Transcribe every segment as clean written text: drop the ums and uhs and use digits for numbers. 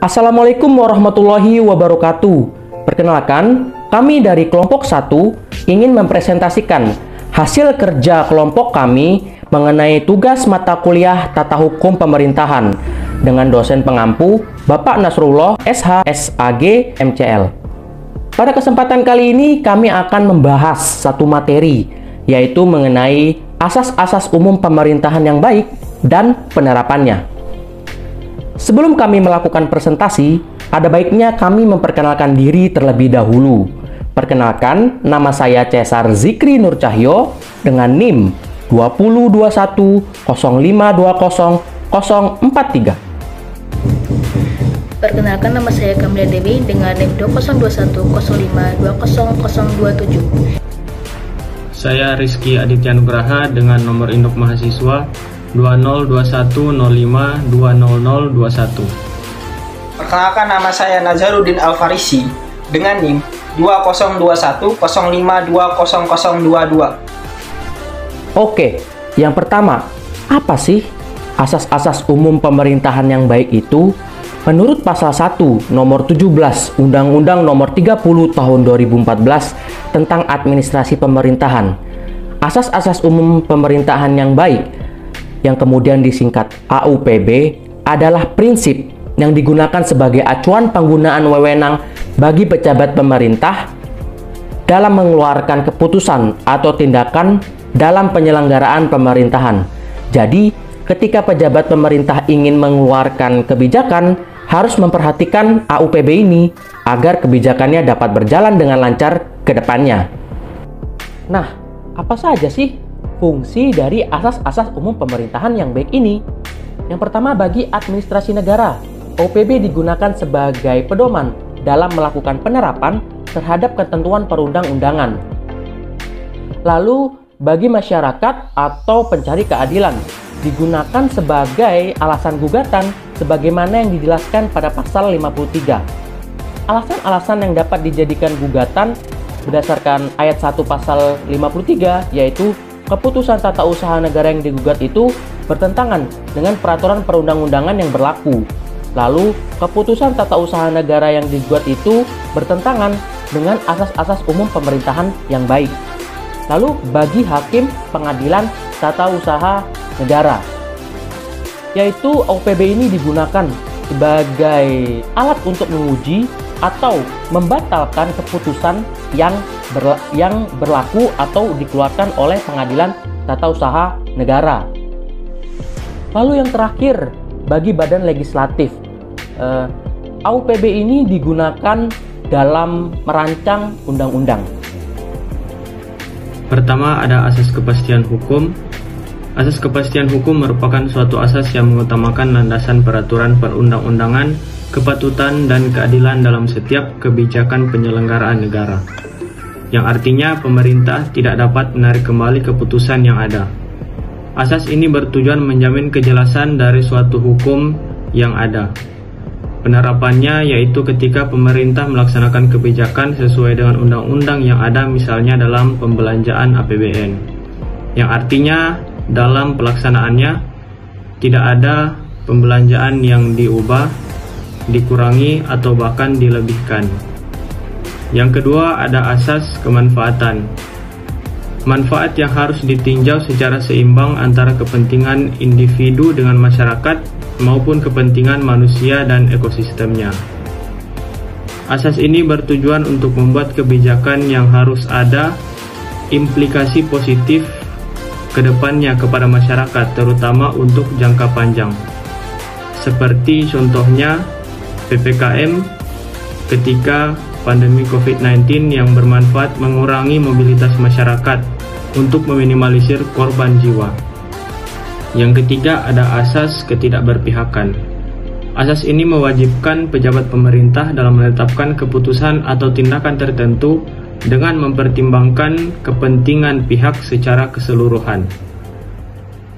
Assalamualaikum warahmatullahi wabarakatuh. Perkenalkan, kami dari kelompok 1 ingin mempresentasikan hasil kerja kelompok kami mengenai tugas mata kuliah Tata Hukum Pemerintahan dengan dosen pengampu Bapak Nasrullah SH SAG MCL. Pada kesempatan kali ini kami akan membahas satu materi, yaitu mengenai asas-asas umum pemerintahan yang baik dan penerapannya. Sebelum kami melakukan presentasi, ada baiknya kami memperkenalkan diri terlebih dahulu. Perkenalkan, nama saya Cesar Zikri Nur Cahyo dengan NIM 202105200043. Perkenalkan, nama saya Kamila Dewi dengan NIM 202105200027. Saya Rizky Aditya Nugraha dengan nomor induk mahasiswa 202105200021. Perkenalkan, nama saya Nazaruddin Alfarisi dengan NIM 202105200022. Oke, yang pertama, apa sih asas-asas umum pemerintahan yang baik itu? Menurut pasal 1 nomor 17 Undang-Undang nomor 30 tahun 2014 tentang administrasi pemerintahan, asas-asas umum pemerintahan yang baik yang kemudian disingkat AUPB adalah prinsip yang digunakan sebagai acuan penggunaan wewenang bagi pejabat pemerintah dalam mengeluarkan keputusan atau tindakan dalam penyelenggaraan pemerintahan. Jadi, ketika pejabat pemerintah ingin mengeluarkan kebijakan, harus memperhatikan AUPB ini agar kebijakannya dapat berjalan dengan lancar ke depannya. Nah, apa saja sih fungsi dari asas-asas umum pemerintahan yang baik ini? Yang pertama, bagi administrasi negara, AUPB digunakan sebagai pedoman dalam melakukan penerapan terhadap ketentuan perundang-undangan. Lalu, bagi masyarakat atau pencari keadilan, digunakan sebagai alasan gugatan sebagaimana yang dijelaskan pada pasal 53. Alasan-alasan yang dapat dijadikan gugatan berdasarkan ayat 1 pasal 53 yaitu keputusan tata usaha negara yang digugat itu bertentangan dengan peraturan perundang-undangan yang berlaku. Lalu, keputusan tata usaha negara yang digugat itu bertentangan dengan asas-asas umum pemerintahan yang baik. Lalu, bagi hakim pengadilan tata usaha negara, yaitu AUPB ini digunakan sebagai alat untuk menguji atau membatalkan keputusan yang berlaku atau dikeluarkan oleh pengadilan tata usaha negara. Lalu yang terakhir, bagi badan legislatif, AUPB ini digunakan dalam merancang undang-undang. Pertama, ada asas kepastian hukum. Asas kepastian hukum merupakan suatu asas yang mengutamakan landasan peraturan perundang-undangan, kepatutan, dan keadilan dalam setiap kebijakan penyelenggaraan negara, yang artinya pemerintah tidak dapat menarik kembali keputusan yang ada. Asas ini bertujuan menjamin kejelasan dari suatu hukum yang ada. Penerapannya yaitu ketika pemerintah melaksanakan kebijakan sesuai dengan undang-undang yang ada, misalnya dalam pembelanjaan APBN, yang artinya dalam pelaksanaannya tidak ada pembelanjaan yang diubah, dikurangi, atau bahkan dilebihkan. Yang kedua, ada asas kemanfaatan. Manfaat yang harus ditinjau secara seimbang antara kepentingan individu dengan masyarakat maupun kepentingan manusia dan ekosistemnya. Asas ini bertujuan untuk membuat kebijakan yang harus ada implikasi positif ke depannya kepada masyarakat, terutama untuk jangka panjang. Seperti contohnya PPKM ketika pandemi COVID-19 yang bermanfaat mengurangi mobilitas masyarakat untuk meminimalisir korban jiwa. Yang ketiga, ada asas ketidakberpihakan. Asas ini mewajibkan pejabat pemerintah dalam menetapkan keputusan atau tindakan tertentu dengan mempertimbangkan kepentingan pihak secara keseluruhan.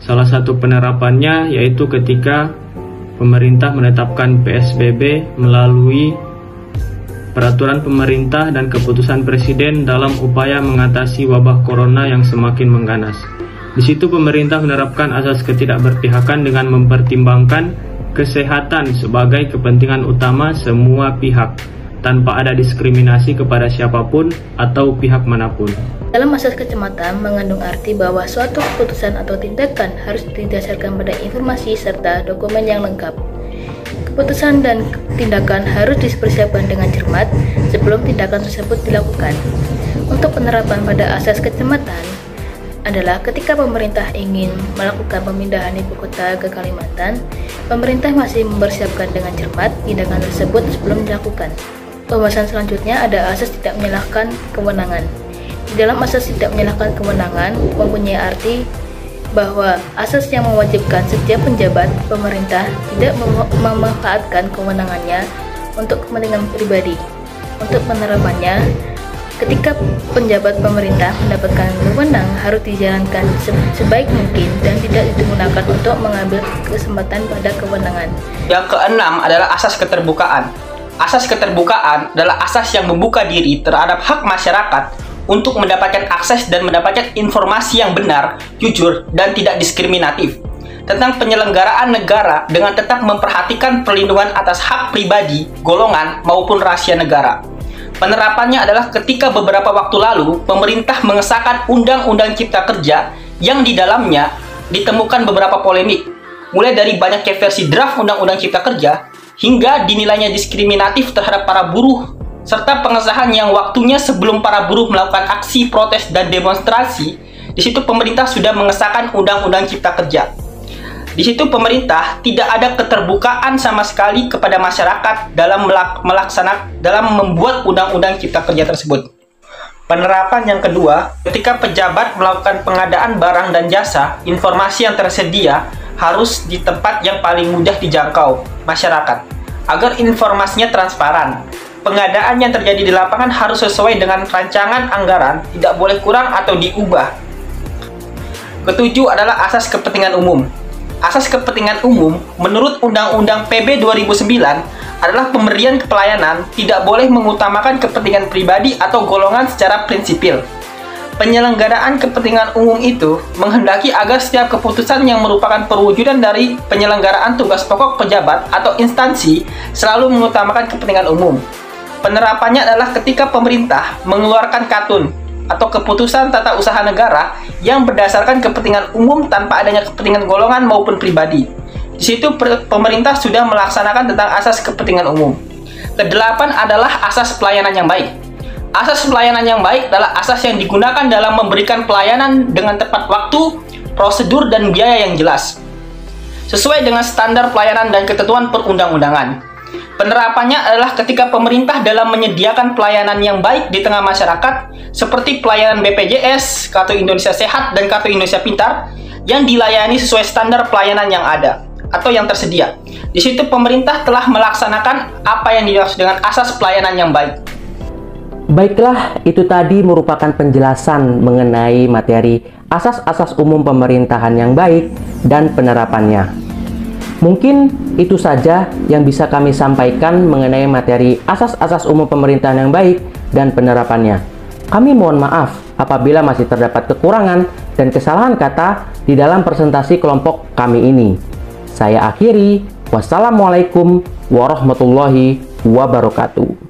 Salah satu penerapannya yaitu ketika pemerintah menetapkan PSBB melalui peraturan pemerintah dan keputusan presiden dalam upaya mengatasi wabah corona yang semakin mengganas. Di situ pemerintah menerapkan asas ketidakberpihakan dengan mempertimbangkan kesehatan sebagai kepentingan utama semua pihak, tanpa ada diskriminasi kepada siapapun atau pihak manapun. Dalam asas kecamatan mengandung arti bahwa suatu keputusan atau tindakan harus didasarkan pada informasi serta dokumen yang lengkap. Keputusan dan tindakan harus dipersiapkan dengan cermat sebelum tindakan tersebut dilakukan. Untuk penerapan pada asas kecamatan adalah ketika pemerintah ingin melakukan pemindahan ibu kota ke Kalimantan, pemerintah masih mempersiapkan dengan cermat tindakan tersebut sebelum dilakukan. Pembahasan selanjutnya ada asas tidak menyalahkan kewenangan. Di dalam asas tidak menyalahkan kewenangan mempunyai arti bahwa asas yang mewajibkan setiap penjabat pemerintah tidak memanfaatkan kewenangannya untuk kepentingan pribadi. Untuk penerapannya, ketika penjabat pemerintah mendapatkan wewenang harus dijalankan sebaik mungkin dan tidak digunakan untuk mengambil kesempatan pada kewenangan. Yang keenam adalah asas keterbukaan. Asas keterbukaan adalah asas yang membuka diri terhadap hak masyarakat untuk mendapatkan akses dan mendapatkan informasi yang benar, jujur, dan tidak diskriminatif tentang penyelenggaraan negara dengan tetap memperhatikan perlindungan atas hak pribadi, golongan, maupun rahasia negara. Penerapannya adalah ketika beberapa waktu lalu pemerintah mengesahkan Undang-Undang Cipta Kerja yang di dalamnya ditemukan beberapa polemik, mulai dari banyaknya versi draft Undang-Undang Cipta Kerja hingga dinilainya diskriminatif terhadap para buruh, serta pengesahan yang waktunya sebelum para buruh melakukan aksi protes dan demonstrasi. Di situ pemerintah sudah mengesahkan Undang-Undang Cipta Kerja. Di situ pemerintah tidak ada keterbukaan sama sekali kepada masyarakat dalam membuat Undang-Undang Cipta Kerja tersebut. Penerapan yang kedua, ketika pejabat melakukan pengadaan barang dan jasa, informasi yang tersedia harus di tempat yang paling mudah dijangkau masyarakat, agar informasinya transparan. Pengadaan yang terjadi di lapangan harus sesuai dengan rancangan anggaran, tidak boleh kurang atau diubah. Ketujuh adalah asas kepentingan umum. Asas kepentingan umum menurut Undang-Undang PB 2009 adalah pemberian pelayanan tidak boleh mengutamakan kepentingan pribadi atau golongan secara prinsipil. Penyelenggaraan kepentingan umum itu menghendaki agar setiap keputusan yang merupakan perwujudan dari penyelenggaraan tugas pokok pejabat atau instansi selalu mengutamakan kepentingan umum. Penerapannya adalah ketika pemerintah mengeluarkan katun atau keputusan tata usaha negara yang berdasarkan kepentingan umum tanpa adanya kepentingan golongan maupun pribadi. Di situ pemerintah sudah melaksanakan tentang asas kepentingan umum. Kedelapan adalah asas pelayanan yang baik. Asas pelayanan yang baik adalah asas yang digunakan dalam memberikan pelayanan dengan tepat waktu, prosedur, dan biaya yang jelas, sesuai dengan standar pelayanan dan ketentuan perundang-undangan. Penerapannya adalah ketika pemerintah dalam menyediakan pelayanan yang baik di tengah masyarakat, seperti pelayanan BPJS, Kartu Indonesia Sehat, dan Kartu Indonesia Pintar, yang dilayani sesuai standar pelayanan yang ada atau yang tersedia. Di situ pemerintah telah melaksanakan apa yang dimaksud dengan asas pelayanan yang baik. Baiklah, itu tadi merupakan penjelasan mengenai materi asas-asas umum pemerintahan yang baik dan penerapannya. Mungkin itu saja yang bisa kami sampaikan mengenai materi asas-asas umum pemerintahan yang baik dan penerapannya. Kami mohon maaf apabila masih terdapat kekurangan dan kesalahan kata di dalam presentasi kelompok kami ini. Saya akhiri. Wassalamualaikum warahmatullahi wabarakatuh.